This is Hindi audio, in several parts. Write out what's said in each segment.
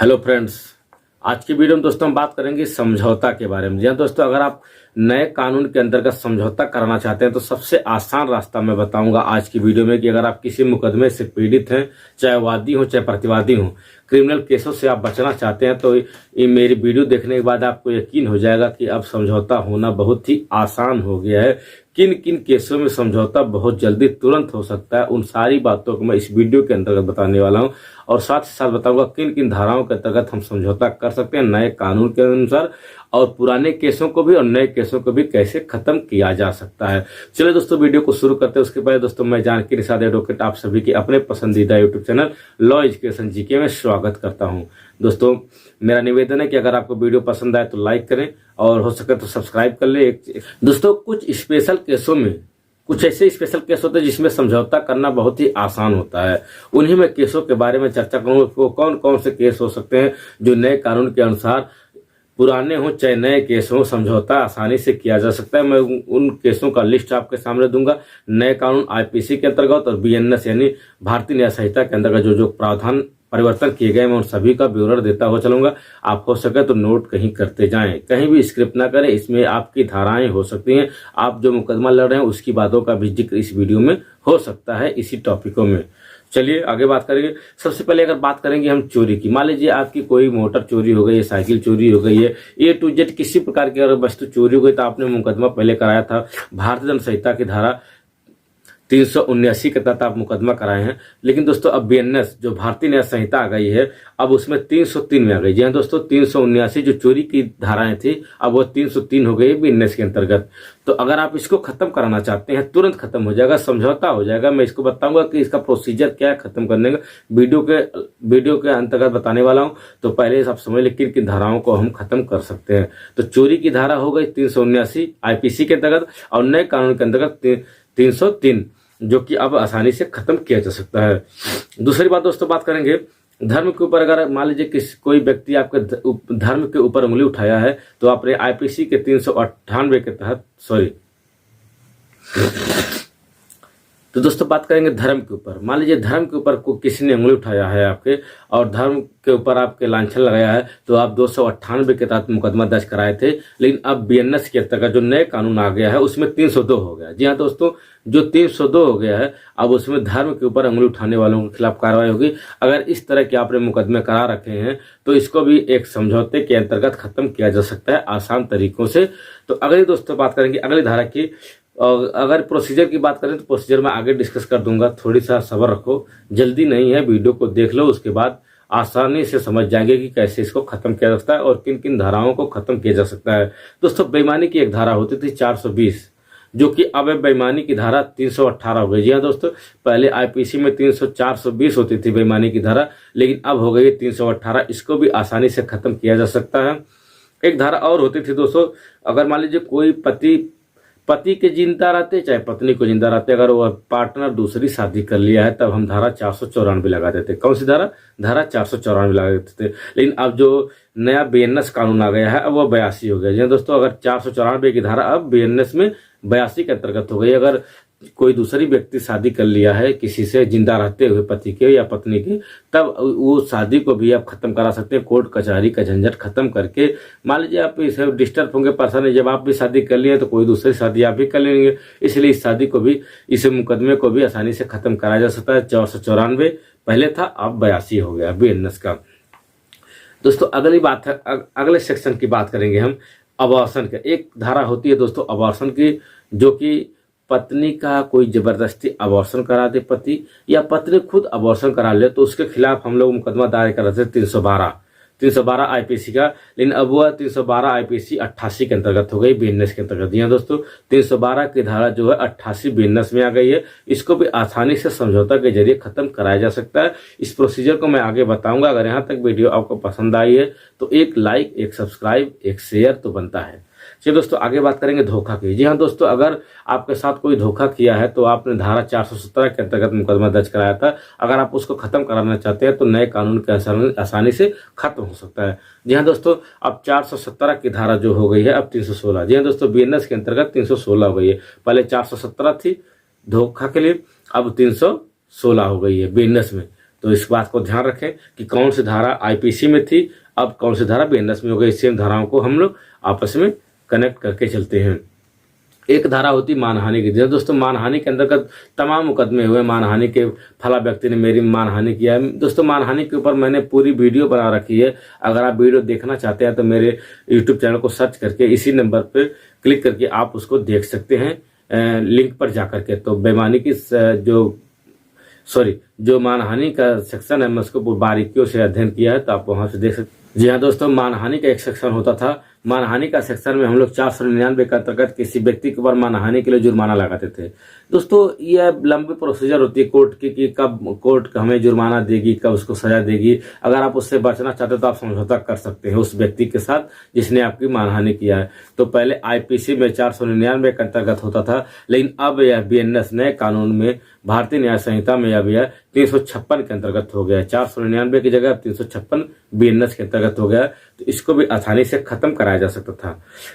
हेलो फ्रेंड्स, आज की वीडियो में दोस्तों हम बात करेंगे समझौता के बारे में। जी हाँ दोस्तों, अगर आप नए कानून के अंतर्गत समझौता कराना चाहते हैं तो सबसे आसान रास्ता मैं बताऊंगा आज की वीडियो में कि अगर आप किसी मुकदमे से पीड़ित हैं, चाहे वादी हो चाहे प्रतिवादी हो, क्रिमिनल केसों से आप बचना चाहते हैं तो ये मेरी वीडियो देखने के बाद आपको यकीन हो जाएगा कि अब समझौता होना बहुत ही आसान हो गया है। किन किन केसों में समझौता बहुत जल्दी तुरंत हो सकता है, उन सारी बातों को मैं इस वीडियो के अंतर्गत बताने वाला हूं और साथ ही साथ बताऊंगा किन किन धाराओं के अंतर्गत हम समझौता कर सकते हैं नए कानून के अनुसार, और पुराने केसों को भी और नए केसों को भी कैसे खत्म किया जा सकता है। चलिए दोस्तों, वीडियो को शुरू करते हैं। उसके पहले दोस्तों मैं जानकी निषाद एडवोकेट आप सभी के अपने पसंदीदा YouTube channel law education GK में स्वागत करता हूं। दोस्तों, मेरा निवेदन है कि अगर आपको वीडियो पसंद आए तो लाइक करें और हो सके तो सब्सक्राइब कर ले। दोस्तों, कुछ स्पेशल केसों में कुछ ऐसे स्पेशल केस होते हैं जिसमें समझौता करना बहुत ही आसान होता है। उन्हीं में केसों के बारे में चर्चा करूंगा। वो कौन कौन से केस हो सकते हैं जो नए कानून के अनुसार, पुराने हो चाहे नए केस हो, समझौता आसानी से किया जा सकता है। मैं उन केसों का लिस्ट आपके सामने दूंगा। नए कानून आईपीसी के अंतर्गत और बीएनएस यानी भारतीय न्याय संहिता के अंतर्गत जो जो प्रावधान परिवर्तन किए गए मैं उन सभी का ब्यौरा देता हुआ चलूंगा। आप हो सके तो नोट कहीं करते जाएं, कहीं भी स्क्रिप्ट ना करें। इसमें आपकी धाराएं हो सकती हैं, आप जो मुकदमा लड़ रहे हैं उसकी बातों का भी जिक्र इस वीडियो में हो सकता है इसी टॉपिकों में। चलिए आगे बात करेंगे। सबसे पहले अगर बात करेंगे हम चोरी की, मान लीजिए आपकी कोई मोटर चोरी हो गई है, साइकिल चोरी हो गई है, ए टू जेड किसी प्रकार की अगर वस्तु चोरी हो गई तो आपने मुकदमा पहले कराया था भारतीय दंड संहिता की धारा 379 के तहत आप मुकदमा कराए हैं। लेकिन दोस्तों अब बीएनएस जो भारतीय न्याय संहिता आ गई है अब उसमें 303 में आ गई। जी हाँ दोस्तों, 379 जो चोरी की धाराएं थी अब वो 303 हो गई बीएनएस के अंतर्गत। तो अगर आप इसको खत्म कराना चाहते हैं तुरंत खत्म हो जाएगा, समझौता हो जाएगा। मैं इसको बताऊंगा कि इसका प्रोसीजर क्या है खत्म करने का, वीडियो के अंतर्गत बताने वाला हूं। तो पहले आप समझ लें किन किन धाराओं को हम खत्म कर सकते हैं। तो चोरी की धारा हो गई 379 आईपीसी के अंतर्गत और नए कानून के अंतर्गत 303 जो कि अब आसानी से खत्म किया जा सकता है। दूसरी बात दोस्तों, बात करेंगे धर्म के ऊपर। अगर मान लीजिए कोई व्यक्ति आपके धर्म के ऊपर उंगली उठाया है तो आपने आईपीसी के 398 के तहत तो दोस्तों बात करेंगे धर्म के ऊपर। मान लीजिए धर्म के ऊपर किसी ने उंगली उठाया है आपके और धर्म के ऊपर आपके लांछन लगाया है तो आप 298 के तहत मुकदमा दर्ज कराए थे। लेकिन अब बीएनएस के अंतर्गत जो नए कानून आ गया है उसमें 302 हो गया। जी हाँ दोस्तों, जो 302 हो गया है अब उसमें धर्म के ऊपर उंगली उठाने वालों के खिलाफ कार्रवाई होगी। अगर इस तरह के आपने मुकदमे करा रखे हैं तो इसको भी एक समझौते के अंतर्गत खत्म किया जा सकता है आसान तरीकों से। तो अगली दोस्तों बात करेंगे अगली धारा की। और अगर प्रोसीजर की बात करें तो प्रोसीजर मैं आगे डिस्कस कर दूंगा, थोड़ी सा सब्र रखो, जल्दी नहीं है, वीडियो को देख लो, उसके बाद आसानी से समझ जाएंगे कि कैसे इसको खत्म किया जा सकता है और किन किन धाराओं को खत्म किया जा सकता है। दोस्तों बेईमानी की एक धारा होती थी 420 जो कि अब बेईमानी की धारा 318 हो गई। जी हाँ दोस्तों, पहले आईपीसी में 420 होती थी बेईमानी की धारा, लेकिन अब हो गई 318। इसको भी आसानी से खत्म किया जा सकता है। एक धारा और होती थी दोस्तों, अगर मान लीजिए कोई पति के जिंदा रहते चाहे पत्नी को जिंदा रहते, अगर वह पार्टनर दूसरी शादी कर लिया है तब हम धारा 494 लगा देते। कौन सी धारा? धारा 494 लगा देते थे। लेकिन अब जो नया बीएनएस कानून आ गया है अब वो 82 हो गया। जी दोस्तों, अगर 494 की धारा अब बीएनएस में 82 के अंतर्गत हो गई। अगर कोई दूसरी व्यक्ति शादी कर लिया है किसी से जिंदा रहते हुए पति के या पत्नी के, तब वो शादी को भी आप खत्म करा सकते हैं कोर्ट कचहरी का झंझट खत्म करके। मान लीजिए आप इसे डिस्टर्ब होंगे, परेशान है, जब आप भी शादी कर लिए तो कोई दूसरी शादी आप भी कर लेंगे, इसलिए इस शादी को भी, इस मुकदमे को भी आसानी से खत्म कराया जा सकता है। 494 पहले था अब 82 हो गया बीएनएस का। दोस्तों अगली बात है, अगले सेक्शन की बात करेंगे हम अबॉर्शन का। एक धारा होती है दोस्तों अबॉर्शन की, जो कि पत्नी का कोई जबरदस्ती अबॉर्शन करा दे पति, या पत्नी खुद अबॉर्शन करा ले तो उसके खिलाफ हम लोग मुकदमा दायर कर रहे थे 312 आईपीसी का। लेकिन अब वह 312 आईपीसी 88 के अंतर्गत हो गई बीएनएस के अंतर्गत। जी हाँ दोस्तों, 312 की धारा जो है 88 बीएनएस में आ गई है। इसको भी आसानी से समझौता के जरिए खत्म कराया जा सकता है। इस प्रोसीजर को मैं आगे बताऊंगा। अगर यहाँ तक वीडियो आपको पसंद आई है तो एक लाइक, एक सब्सक्राइब, एक शेयर तो बनता है। चलिए दोस्तों आगे बात करेंगे धोखा की। जी हाँ दोस्तों, अगर आपके साथ कोई धोखा किया है तो आपने धारा 417 के अंतर्गत मुकदमा दर्ज कराया था, अगर आप उसको खत्म कराना चाहते हैं तो नए कानून के आसानी से खत्म हो सकता है। जी हाँ दोस्तों, अब 417 की धारा जो हो गई है अब 316। जी हाँ दोस्तों, बीएनएस के अंतर्गत 316 हो गई है। पहले 417 थी धोखा के लिए, अब 316 हो गई है बीएनएस में। तो इस बात को ध्यान रखें कि कौन सी धारा आईपीसी में थी, अब कौन सी धारा बीएनएस में हो गई। सेम धाराओं को हम लोग आपस में कनेक्ट करके चलते हैं। एक धारा होती मानहानि की। दोस्तों मानहानि के अंतर्गत तमाम मुकदमे हुए, मानहानि के फला व्यक्ति ने मेरी मानहानि किया है। दोस्तों मानहानि के ऊपर मैंने पूरी वीडियो बना रखी है, अगर आप वीडियो देखना चाहते हैं तो मेरे यूट्यूब चैनल को सर्च करके इसी नंबर पर क्लिक करके आप उसको देख सकते हैं, लिंक पर जाकर के। तो बेईमानी की जो मानहानि का सेक्शन है मैं उसको बारीकियों से अध्ययन किया है, तो आप वहां से देख सकते हैं। जी हाँ दोस्तों, मानहानि का एक सेक्शन होता था। मानहानि का सेक्शन में हम लोग 499 के अंतर्गत किसी व्यक्ति के ऊपर मानहानि के लिए जुर्माना लगाते थे। दोस्तों यह लंबी प्रोसीजर होती है कोर्ट की कि कब कोर्ट हमें जुर्माना देगी, कब उसको सजा देगी। अगर आप उससे बचना चाहते हो तो आप समझौता कर सकते हैं उस व्यक्ति के साथ जिसने आपकी मानहानि किया है। तो पहले आईपीसी में 499 के अंतर्गत होता था, लेकिन अब यह बीएनएस नए कानून में भारतीय न्याय संहिता में अब यह 356 के अंतर्गत हो गया। 499 की जगह 356 बीएनएस के अंतर्गत हो गया। तो इसको भी आसानी से खत्म कराया जा सकता था।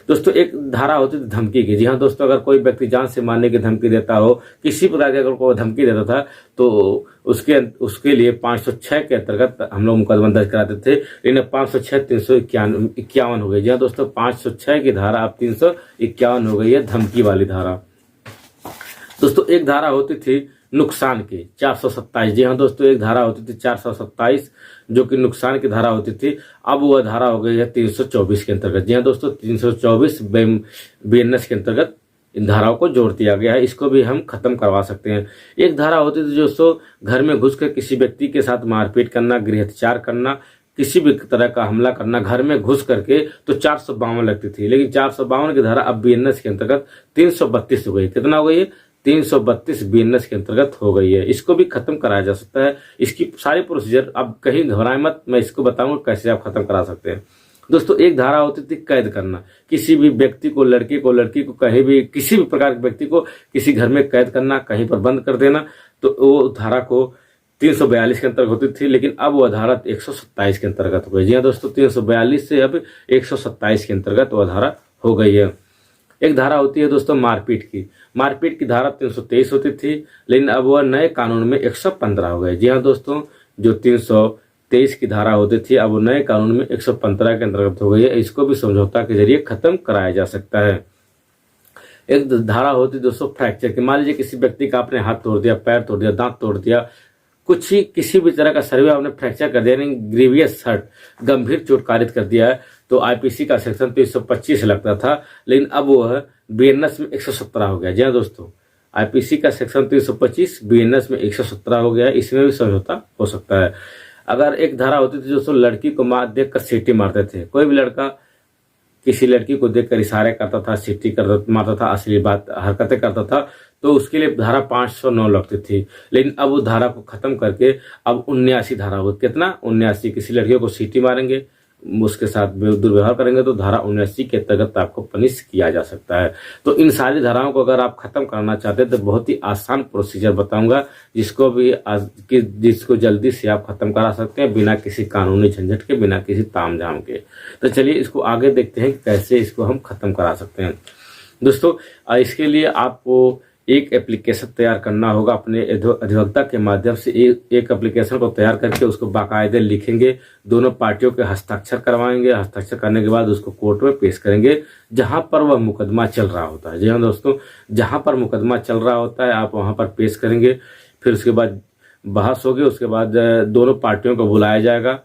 दोस्तों एक धारा होती थी धमकी की। जी हाँ दोस्तों, अगर कोई व्यक्ति जान से मारने की धमकी देता हो, किसी प्रकार की अगर कोई धमकी देता था तो उसके लिए 506 के अंतर्गत हम लोग मुकदमा दर्ज कराते थे। लेकिन 506 351 हो गई। जी हाँ दोस्तों, 506 की धारा अब 351 हो गई है, धमकी वाली धारा। दोस्तों एक धारा होती थी नुकसान की, 427। जी हाँ दोस्तों, एक धारा होती थी 427 जो कि नुकसान की धारा होती थी। अब वह धारा हो गई है 324 के अंतर्गत। जी हाँ दोस्तों, 324 बीएनएस के अंतर्गत इन धाराओं को जोड़ दिया गया है। इसको भी हम खत्म करवा सकते हैं। एक धारा होती थी दोस्तों, घर में घुसकर किसी व्यक्ति के साथ मारपीट करना, गृह अत्याचार करना, किसी भी तरह का हमला करना घर में घुस करके, तो 452 लगती थी। लेकिन 452 की धारा अब बीएनएस के अंतर्गत 332 हो गई। कितना हो गई है? 332 बीएनएस के अंतर्गत हो गई है। इसको भी खत्म कराया जा सकता है। इसकी सारी प्रोसीजर अब कहीं घबराएं मत, मैं इसको बताऊंगा कैसे आप खत्म करा सकते हैं। दोस्तों एक धारा होती थी कैद करना। किसी भी व्यक्ति को, लड़की को कहीं भी, किसी भी प्रकार के व्यक्ति को किसी घर में कैद करना, कहीं पर बंद कर देना, तो वो धारा को 342 के अंतर्गत होती थी। लेकिन अब वह धारा 127 के अंतर्गत हो गई। जी हाँ दोस्तों, 342 से अब 127 के अंतर्गत वह धारा हो गई है। एक धारा होती है दोस्तों मारपीट की। मारपीट की धारा 323 होती थी, लेकिन अब वह नए कानून में 115 हो गए। जी हाँ दोस्तों, जो 323 की धारा होती थी अब वो नए कानून में 115 के अंतर्गत हो गई है। इसको भी समझौता के जरिए खत्म कराया जा सकता है। एक धारा होती दोस्तों फ्रैक्चर की। मान लीजिए किसी व्यक्ति का आपने हाथ तोड़ दिया, पैर तोड़ दिया, दांत तोड़ दिया, कुछ ही किसी भी तरह का सर्वे आपने फ्रैक्चर कर दिया, यानी ग्रीवियस हर्ट, गंभीर चोट कारित कर दिया है, तो आईपीसी का सेक्शन 325 लगता था, लेकिन अब वह बीएनएस में 117 हो गया। जी हाँ दोस्तों, आईपीसी का सेक्शन 325 बीएनएस में 117 हो गया। इसमें भी समझौता हो सकता है। अगर एक धारा होती थी दोस्तों लड़की को देखकर सीटी मारते थे। कोई भी लड़का किसी लड़की को देखकर इशारे करता था, सीटी मारता था, असली बात हरकतें करता था, तो उसके लिए धारा 509 लगती थी। लेकिन अब वो धारा को खत्म करके अब 79 धारा हो। कितना? 79। किसी लड़कियों को सीटी मारेंगे, उसके साथ दुर्व्यवहार करेंगे तो धारा 79 के अंतर्गत आपको पनिश किया जा सकता है। तो इन सारी धाराओं को अगर आप खत्म करना चाहते हैं तो बहुत ही आसान प्रोसीजर बताऊंगा, जिसको जल्दी से आप खत्म करा सकते हैं बिना किसी कानूनी झंझट के, बिना किसी तामझाम के। तो चलिए इसको आगे देखते हैं कि कैसे इसको हम खत्म करा सकते हैं। दोस्तों इसके लिए आपको एक एप्लीकेशन तैयार करना होगा। अपने अधिवक्ता के माध्यम से एक एप्लीकेशन को तैयार करके उसको बाकायदे लिखेंगे, दोनों पार्टियों के हस्ताक्षर करवाएंगे। हस्ताक्षर करने के बाद उसको कोर्ट में पेश करेंगे जहां पर वह मुकदमा चल रहा होता है। जी हाँ दोस्तों, जहां पर मुकदमा चल रहा होता है आप वहां पर पेश करेंगे। फिर उसके बाद बहस होगी, उसके बाद दोनों पार्टियों को बुलाया जाएगा।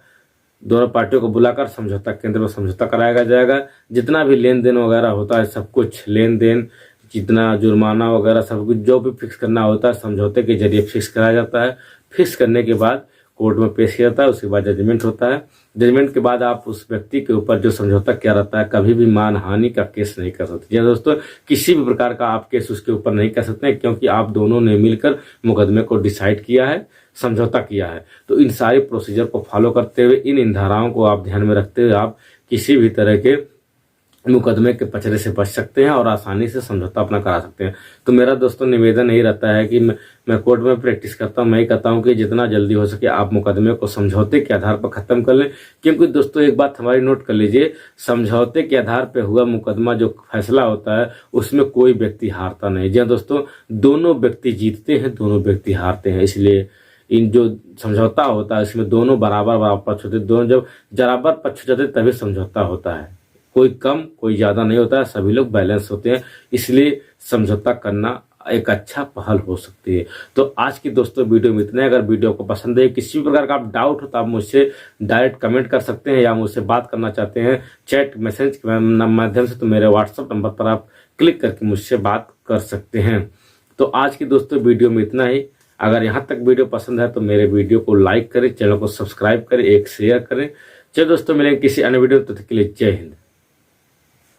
दोनों पार्टियों को बुलाकर समझौता केंद्र में समझौता कराया जाएगा। जितना भी लेन देन वगैरह होता है, सब कुछ लेन देन, जितना जुर्माना वगैरह सब कुछ जो भी फिक्स करना होता है समझौते के जरिए फिक्स कराया जाता है। फिक्स करने के बाद कोर्ट में पेश किया जाता है। उसके बाद जजमेंट होता है। जजमेंट के बाद आप उस व्यक्ति के ऊपर जो समझौता किया रहता है कभी भी मानहानि का केस नहीं कर सकते। जी दोस्तों, किसी भी प्रकार का आप केस उसके ऊपर नहीं कर सकते, क्योंकि आप दोनों ने मिलकर मुकदमे को डिसाइड किया है, समझौता किया है। तो इन सारे प्रोसीजर को फॉलो करते हुए, इन धाराओं को आप ध्यान में रखते हुए आप किसी भी तरह के मुकदमे के पचड़े से बच सकते हैं और आसानी से समझौता अपना करा सकते हैं। तो मेरा दोस्तों निवेदन यही रहता है कि मैं कोर्ट में प्रैक्टिस करता हूँ, मैं ही कहता हूँ कि जितना जल्दी हो सके आप मुकदमे को समझौते के आधार पर खत्म कर लें। क्योंकि दोस्तों एक बात हमारी नोट कर लीजिए, समझौते के आधार पर हुआ मुकदमा जो फैसला होता है उसमें कोई व्यक्ति हारता नहीं। जी दोस्तों, दोनों व्यक्ति जीतते हैं, दोनों व्यक्ति हारते हैं। इसलिए इन जो समझौता होता है इसमें दोनों बराबर बराबर पक्ष होते हैं। दोनों जब बराबर पक्ष होते हैं तभी समझौता होता है। कोई कम कोई ज्यादा नहीं होता है, सभी लोग बैलेंस होते हैं, इसलिए समझौता करना एक अच्छा पहल हो सकती है। तो आज की दोस्तों वीडियो में इतना है। अगर वीडियो को पसंद है, किसी भी प्रकार का आप डाउट हो तो आप मुझसे डायरेक्ट कमेंट कर सकते हैं, या मुझसे बात करना चाहते हैं चैट मैसेज के माध्यम से तो मेरे व्हाट्सएप नंबर पर आप क्लिक करके मुझसे बात कर सकते हैं। तो आज की दोस्तों वीडियो में इतना ही। अगर यहाँ तक वीडियो पसंद है तो मेरे वीडियो को लाइक करें, चैनल को सब्सक्राइब करें, एक शेयर करें। चलिए दोस्तों मिलेंगे किसी अन्य वीडियो, तब तक के लिए जय हिंद।